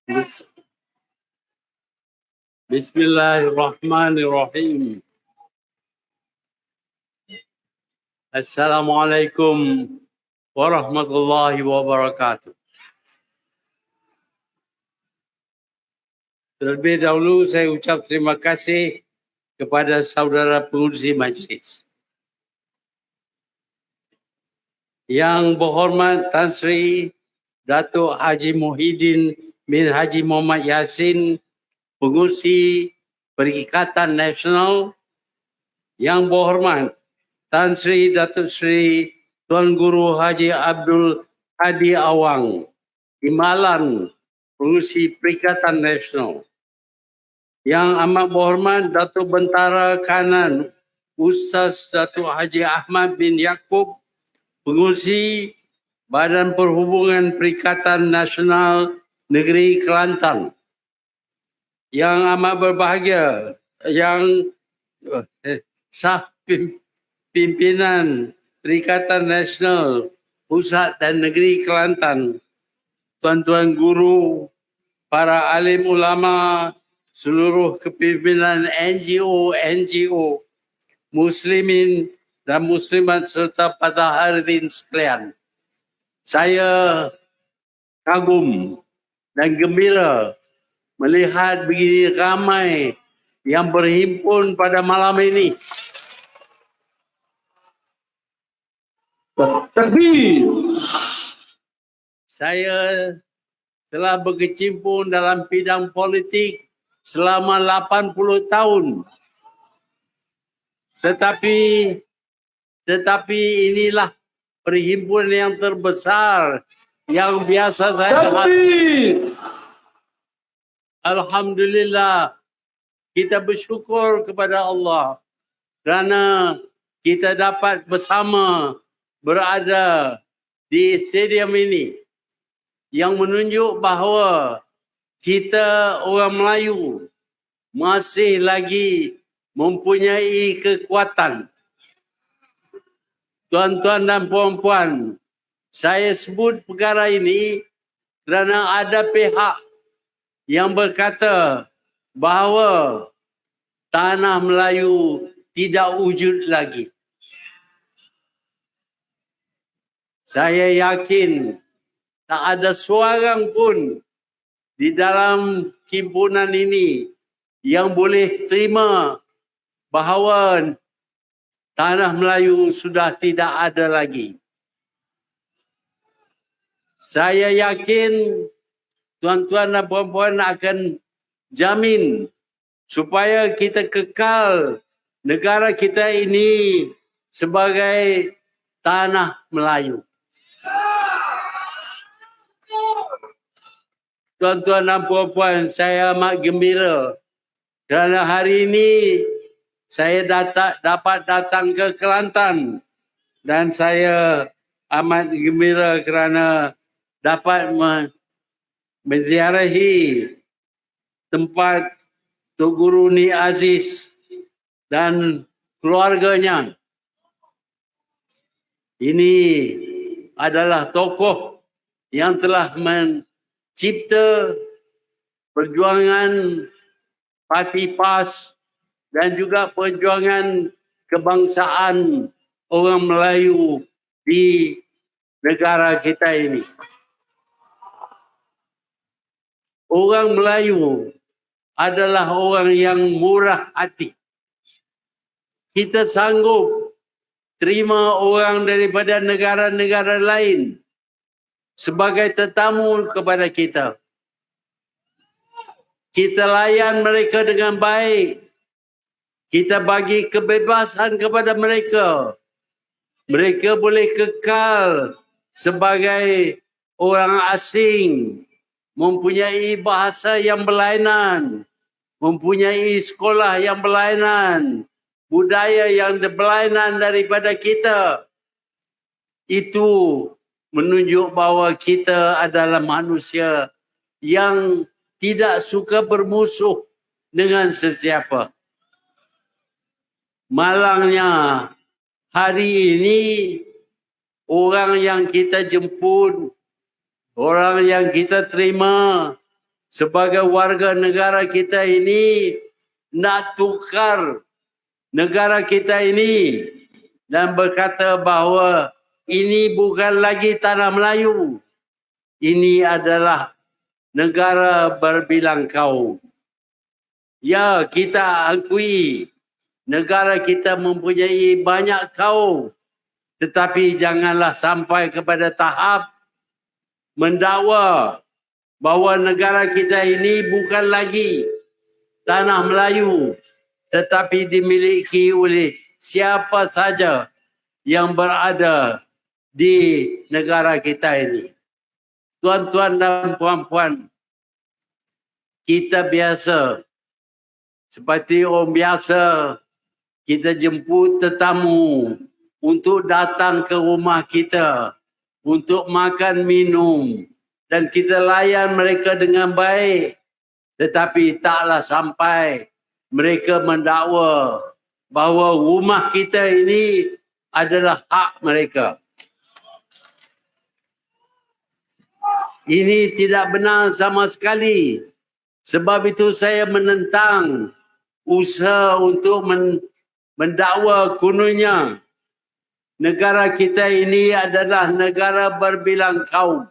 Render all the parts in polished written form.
Bis- Bismillahirrahmanirrahim. Assalamualaikum warahmatullahi wabarakatuh. Terlebih dahulu saya ucap terima kasih kepada saudara pengurusi majlis. Yang berhormat Tan Sri Datuk Haji Muhyiddin bin Haji Muhammad Yassin, pengurusi Perikatan Nasional. Yang berhormat Tan Sri Datuk Sri Tuan Guru Haji Abdul Hadi Awang, Imbalan Pengurusi Perikatan Nasional. Yang amat berhormat Datuk Bentara Kanan Ustaz Datuk Haji Ahmad bin Yaakob, Pengurusi Badan Perhubungan Perikatan Nasional Negeri Kelantan. Yang amat berbahagia yang sah pimpinan Perikatan Nasional Pusat dan Negeri Kelantan, tuan-tuan guru, para alim ulama, seluruh kepimpinan NGO, muslimin dan muslimat serta pada hadirin sekalian. Saya kagum dan gembira melihat begini ramai yang berhimpun pada malam ini. Takbir. Saya telah berkecimpung dalam bidang politik selama 80 tahun. Tetapi inilah perhimpunan yang terbesar yang biasa saya hadiri. Alhamdulillah, kita bersyukur kepada Allah kerana kita dapat bersama berada di stadium ini yang menunjuk bahawa kita orang Melayu masih lagi mempunyai kekuatan. Tuan-tuan dan puan-puan, saya sebut perkara ini kerana ada pihak yang berkata bahawa tanah Melayu tidak wujud lagi. Saya yakin tak ada seorang pun di dalam himpunan ini yang boleh terima bahawa tanah Melayu sudah tidak ada lagi. Saya yakin tuan-tuan dan puan-puan akan jamin supaya kita kekal negara kita ini sebagai tanah Melayu. Tuan-tuan dan puan-puan, saya amat gembira kerana hari ini saya dapat datang ke Kelantan dan saya amat gembira kerana dapat menziarahi tempat Tok Guru Ni Aziz dan keluarganya. Ini adalah tokoh yang telah mencipta perjuangan Parti PAS dan juga perjuangan kebangsaan orang Melayu di negara kita ini. Orang Melayu adalah orang yang murah hati. Kita sanggup terima orang daripada negara-negara lain sebagai tetamu kepada kita. Kita layan mereka dengan baik. Kita bagi kebebasan kepada mereka. Mereka boleh kekal sebagai orang asing, mempunyai bahasa yang berlainan, mempunyai sekolah yang berlainan, budaya yang berlainan daripada kita. Itu menunjuk bahawa kita adalah manusia yang tidak suka bermusuh dengan sesiapa. Malangnya hari ini orang yang kita jemput, orang yang kita terima sebagai warga negara kita ini nak tukar negara kita ini dan berkata bahawa ini bukan lagi tanah Melayu. Ini adalah negara berbilang kaum. Ya, kita akui negara kita mempunyai banyak kaum. Tetapi janganlah sampai kepada tahap mendakwa bahawa negara kita ini bukan lagi tanah Melayu, tetapi dimiliki oleh siapa saja yang berada di negara kita ini. Tuan-tuan dan puan-puan, kita biasa, seperti orang biasa, kita jemput tetamu untuk datang ke rumah kita, untuk makan minum, dan kita layan mereka dengan baik. Tetapi taklah sampai mereka mendakwa bahawa rumah kita ini adalah hak mereka. Ini tidak benar sama sekali. Sebab itu saya menentang usaha untuk mendakwa kononnya negara kita ini adalah negara berbilang kaum.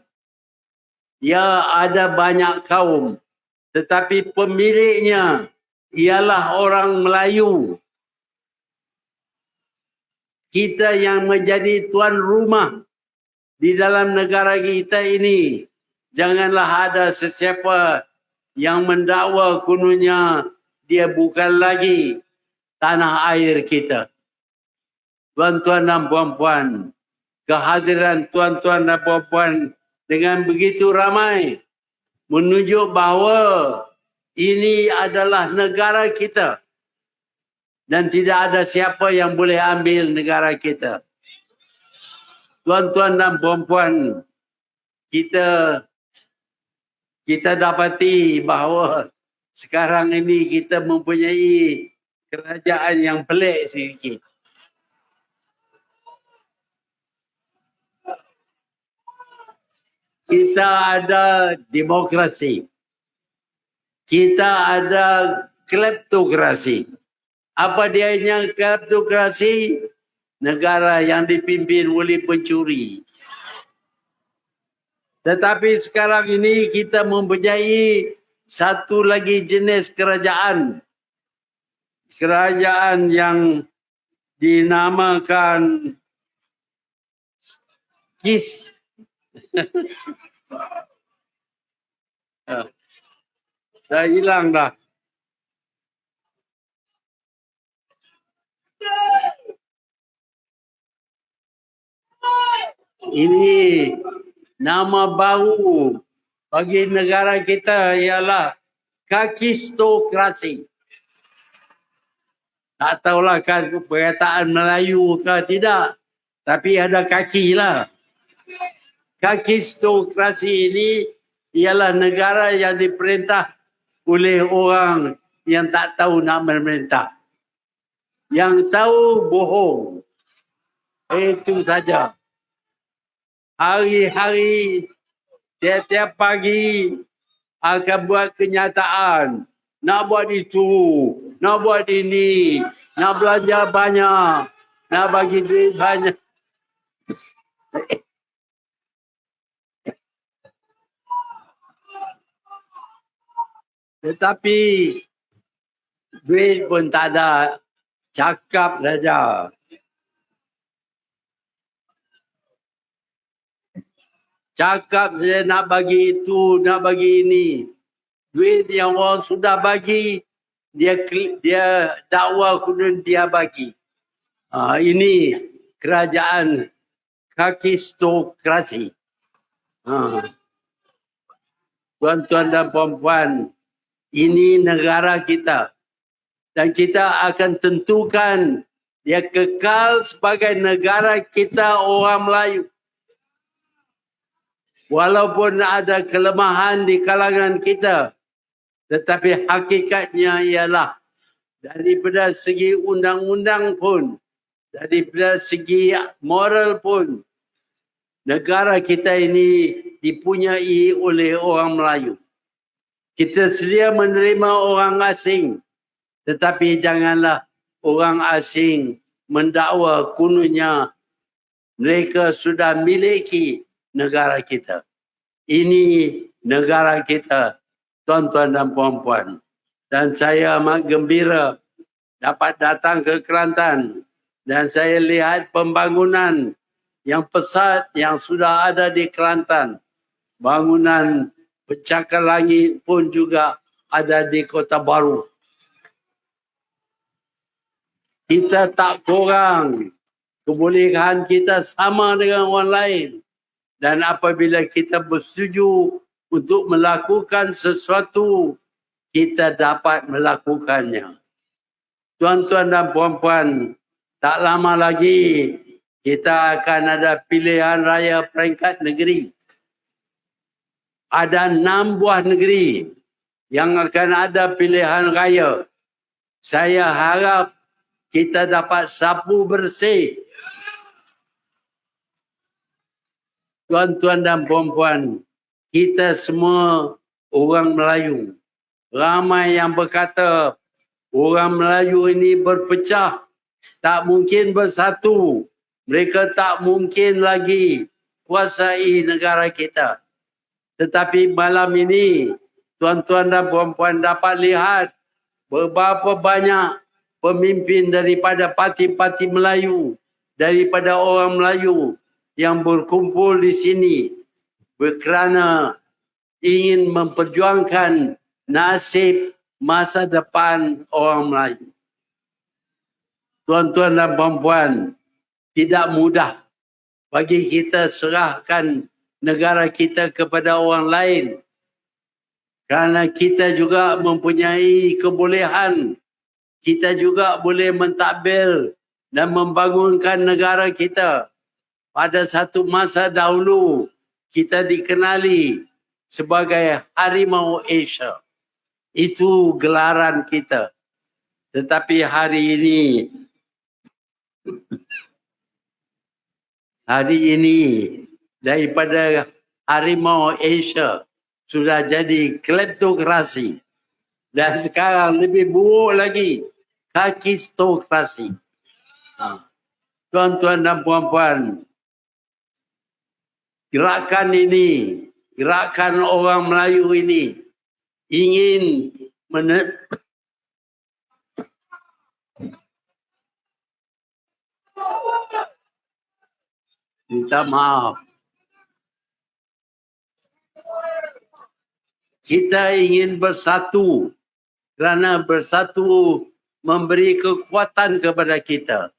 Ya, ada banyak kaum, tetapi pemiliknya ialah orang Melayu. Kita yang menjadi tuan rumah di dalam negara kita ini, janganlah ada sesiapa yang mendakwa kononnya dia bukan lagi tanah air kita. Tuan-tuan dan puan-puan, kehadiran tuan-tuan dan puan-puan dengan begitu ramai menunjuk bahawa ini adalah negara kita dan tidak ada siapa yang boleh ambil negara kita. Tuan-tuan dan puan-puan, kita dapati bahawa sekarang ini kita mempunyai kerajaan yang pelik sedikit. Kita ada demokrasi. Kita ada kleptokrasi. Apa dianya kleptokrasi? Negara yang dipimpin oleh pencuri. Tetapi sekarang ini kita mempunyai satu lagi jenis kerajaan. Kerajaan yang dinamakan KIS. Dah hilang dah. Ini nama baru bagi negara kita ialah kakistokrasi. Tak tahulah kan perkataan Melayu ke tidak, tapi ada kaki lah. Kakistokrasi ini ialah negara yang diperintah oleh orang yang tak tahu nak memerintah. Yang tahu bohong. Itu saja. Hari-hari, tiap-tiap pagi akan buat kenyataan. Nak buat itu, nak buat ini, nak belanja banyak, nak bagi duit banyak. Tetapi duit pun tak ada, cakap saja. Cakap saja nak bagi itu, nak bagi ini. Duit yang orang sudah bagi, dia dakwa kemudian dia bagi. Ini kerajaan kakistokrasi. Tuan-tuan dan puan-puan, ini negara kita. Dan kita akan tentukan dia kekal sebagai negara kita orang Melayu. Walaupun ada kelemahan di kalangan kita, tetapi hakikatnya ialah daripada segi undang-undang pun, daripada segi moral pun, negara kita ini dipunyai oleh orang Melayu. Kita sedia menerima orang asing. Tetapi janganlah orang asing mendakwa kononnya mereka sudah miliki negara kita. Ini negara kita, tuan-tuan dan puan-puan. Dan saya amat gembira dapat datang ke Kelantan. Dan saya lihat pembangunan yang pesat yang sudah ada di Kelantan. Bangunan pencakar langit pun juga ada di Kota Baru. Kita tak kurang. Kebolehan kita sama dengan orang lain. Dan apabila kita bersetuju untuk melakukan sesuatu, kita dapat melakukannya. Tuan-tuan dan puan-puan, tak lama lagi kita akan ada pilihan raya peringkat negeri. Ada 6 buah negeri yang akan ada pilihan raya. Saya harap kita dapat sapu bersih. Tuan-tuan dan puan-puan, kita semua orang Melayu. Ramai yang berkata orang Melayu ini berpecah, tak mungkin bersatu. Mereka tak mungkin lagi kuasai negara kita. Tetapi malam ini, tuan-tuan dan puan-puan dapat lihat berapa banyak pemimpin daripada parti-parti Melayu, daripada orang Melayu yang berkumpul di sini kerana ingin memperjuangkan nasib masa depan orang Melayu. Tuan-tuan dan puan-puan, tidak mudah bagi kita serahkan negara kita kepada orang lain. Kerana kita juga mempunyai kebolehan. Kita juga boleh mentadbir dan membangunkan negara kita. Pada satu masa dahulu, kita dikenali sebagai Harimau Asia. Itu gelaran kita. Tetapi hari ini daripada Harimau Asia sudah jadi kleptokrasi. Dan sekarang lebih buruk lagi, kakistokrasi. Tuan-tuan dan puan-puan, gerakan ini, gerakan orang Melayu ini ingin minta maaf. Kita ingin bersatu kerana bersatu memberi kekuatan kepada kita.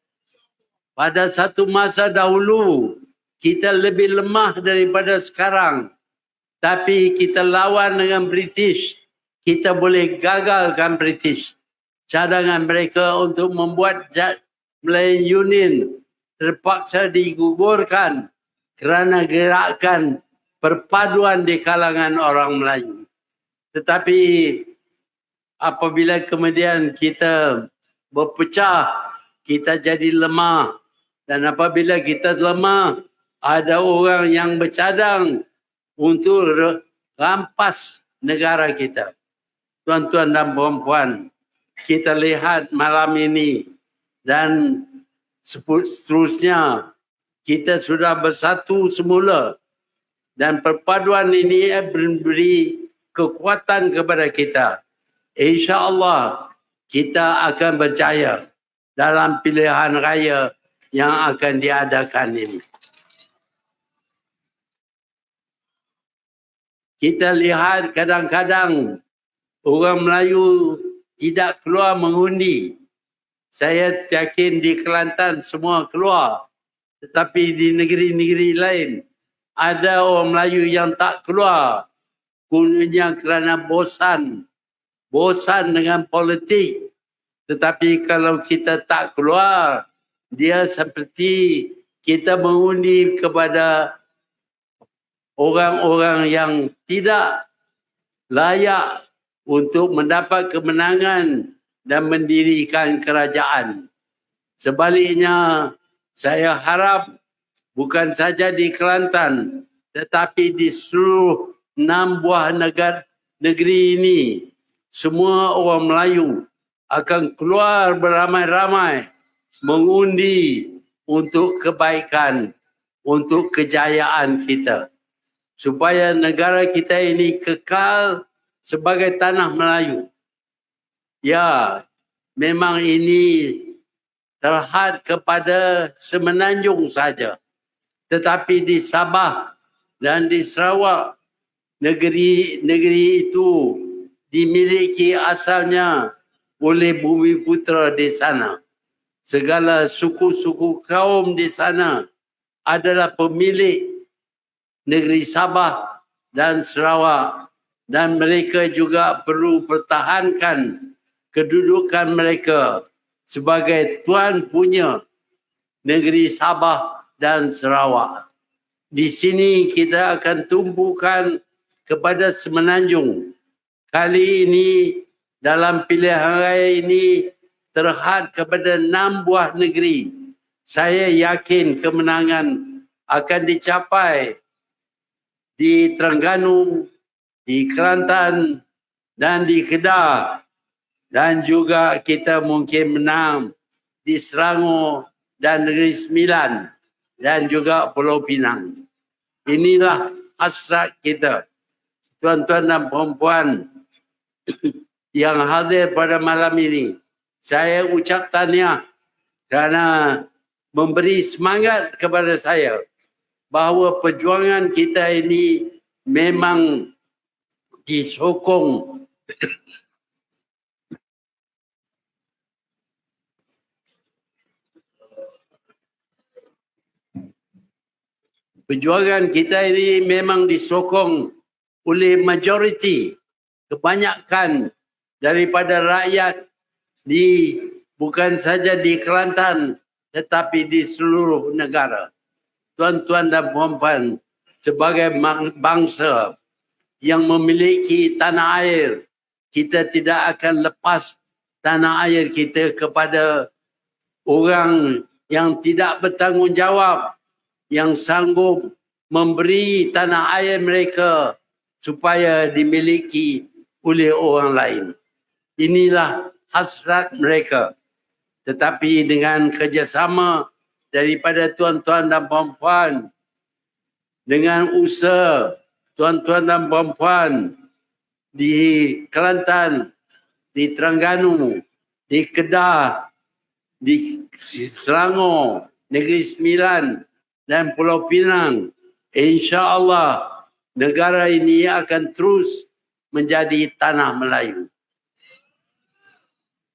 Pada satu masa dahulu, kita lebih lemah daripada sekarang. Tapi kita lawan dengan British. Kita boleh gagalkan British. Cadangan mereka untuk membuat Melayu Union terpaksa digugurkan kerana gerakan perpaduan di kalangan orang Melayu. Tetapi apabila kemudian kita berpecah, kita jadi lemah. Dan apabila kita lemah, ada orang yang bercadang untuk rampas negara kita. Tuan-tuan dan puan-puan, kita lihat malam ini dan seterusnya kita sudah bersatu semula. Dan perpaduan ini memberi kekuatan kepada kita. InsyaAllah kita akan berjaya dalam pilihan raya yang akan diadakan ini. Kita lihat kadang-kadang orang Melayu tidak keluar mengundi. Saya yakin di Kelantan semua keluar. Tetapi di negeri-negeri lain ada orang Melayu yang tak keluar. Kononnya kerana bosan. Bosan dengan politik. Tetapi kalau kita tak keluar, dia seperti kita mengundi kepada orang-orang yang tidak layak untuk mendapat kemenangan dan mendirikan kerajaan. Sebaliknya, saya harap bukan saja di Kelantan, tetapi di seluruh 6 buah negara, negeri ini, semua orang Melayu akan keluar beramai-ramai mengundi untuk kebaikan, untuk kejayaan kita. Supaya negara kita ini kekal sebagai tanah Melayu. Ya, memang ini terhad kepada Semenanjung saja. Tetapi di Sabah dan di Sarawak, negeri itu dimiliki asalnya oleh Bumiputera di sana. Segala suku-suku kaum di sana adalah pemilik negeri Sabah dan Sarawak, dan mereka juga perlu pertahankan kedudukan mereka sebagai tuan punya negeri Sabah dan Sarawak. Di sini kita akan tumpukan kepada Semenanjung. Kali ini dalam pilihan raya ini terhad kepada 6 buah negeri. Saya yakin kemenangan akan dicapai di Terengganu, di Kelantan, dan di Kedah. Dan juga kita mungkin menang di Selangor dan Negeri Sembilan dan juga Pulau Pinang. Inilah hasrat kita. Tuan-tuan dan puan-puan yang hadir pada malam ini, saya ucap tahniah kerana memberi semangat kepada saya bahawa perjuangan kita ini memang disokong oleh majoriti, kebanyakan daripada rakyat bukan saja di Kelantan tetapi di seluruh negara. Tuan-tuan dan puan-puan, sebagai bangsa yang memiliki tanah air, kita tidak akan lepas tanah air kita kepada orang yang tidak bertanggungjawab, yang sanggup memberi tanah air mereka supaya dimiliki oleh orang lain. Inilah hasrat mereka. Tetapi dengan kerjasama daripada tuan-tuan dan puan-puan, dengan usaha tuan-tuan dan puan-puan di Kelantan, di Terengganu, di Kedah, di Selangor, Negeri Sembilan dan Pulau Pinang, insya-Allah negara ini akan terus menjadi tanah Melayu.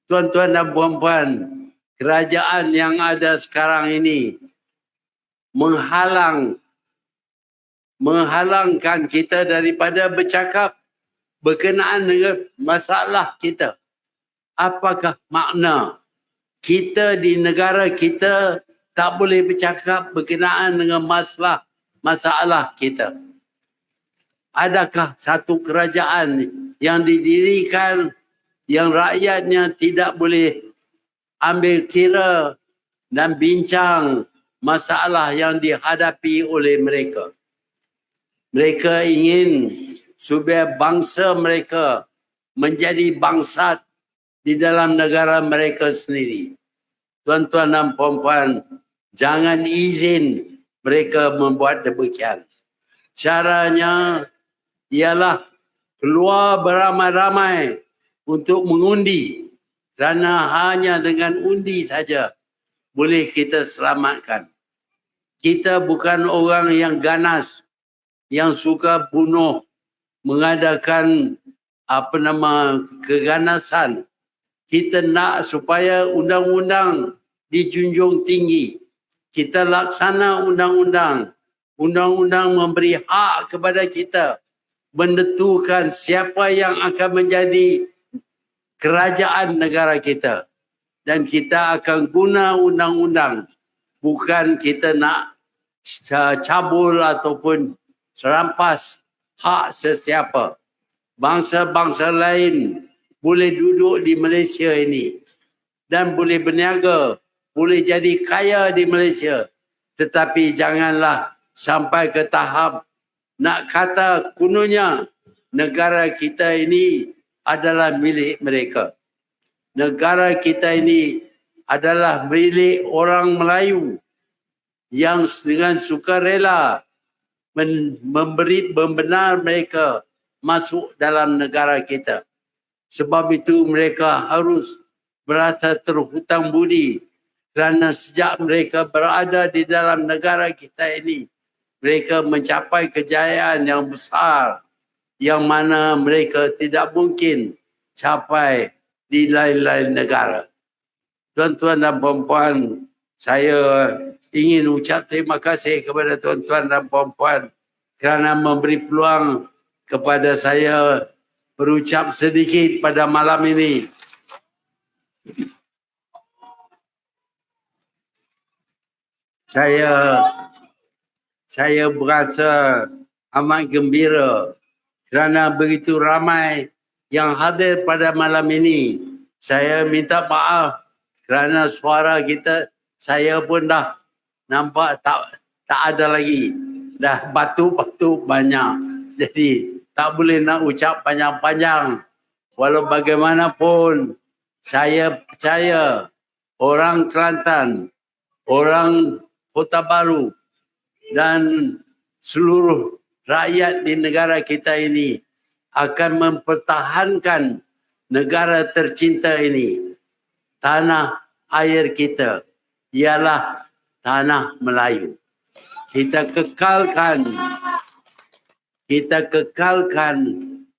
Tuan-tuan dan puan-puan, kerajaan yang ada sekarang ini menghalangkan kita daripada bercakap berkenaan dengan masalah kita. Apakah makna kita di negara kita tak boleh bercakap berkenaan dengan masalah kita? Adakah satu kerajaan yang didirikan yang rakyatnya tidak boleh ambil kira dan bincang masalah yang dihadapi oleh mereka? Mereka ingin supaya bangsa mereka menjadi bangsat di dalam negara mereka sendiri. Tuan-tuan dan puan-puan, jangan izin mereka membuat demikian. Caranya ialah keluar beramai-ramai untuk mengundi, kerana hanya dengan undi saja boleh kita selamatkan. Kita bukan orang yang ganas, yang suka bunuh, mengadakan keganasan. Kita nak supaya undang-undang dijunjung tinggi. Kita laksana undang-undang. Undang-undang memberi hak kepada kita menentukan siapa yang akan menjadi kerajaan negara kita. Dan kita akan guna undang-undang. Bukan kita nak cabul ataupun serampas hak sesiapa. Bangsa-bangsa lain boleh duduk di Malaysia ini dan boleh berniaga, boleh jadi kaya di Malaysia. Tetapi janganlah sampai ke tahap nak kata kononnya negara kita ini adalah milik mereka. Negara kita ini adalah milik orang Melayu yang dengan sukarela memberi membenar mereka masuk dalam negara kita. Sebab itu mereka harus merasa terhutang budi kerana sejak mereka berada di dalam negara kita ini, mereka mencapai kejayaan yang besar yang mana mereka tidak mungkin capai di lain-lain negara. Tuan-tuan dan puan-puan, saya ingin ucap terima kasih kepada tuan-tuan dan puan-puan kerana memberi peluang kepada saya berucap sedikit pada malam ini. Saya berasa amat gembira kerana begitu ramai yang hadir pada malam ini. Saya minta maaf kerana suara kita, saya pun dah nampak tak ada lagi. Dah batuk-batuk banyak. Jadi tak boleh nak ucap panjang-panjang. Walau bagaimanapun, saya percaya orang Kelantan, orang Kota Baru dan seluruh rakyat di negara kita ini akan mempertahankan negara tercinta ini. Tanah air kita ialah tanah Melayu. Kita kekalkan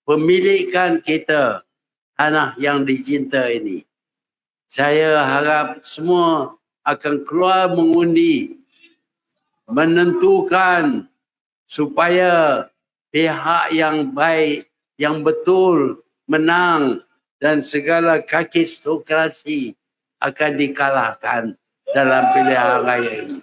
pemilikan kita tanah yang dicinta ini. Saya harap semua akan keluar mengundi, menentukan supaya pihak yang baik, yang betul menang dan segala kakistokrasi akan dikalahkan dalam pilihan raya ini.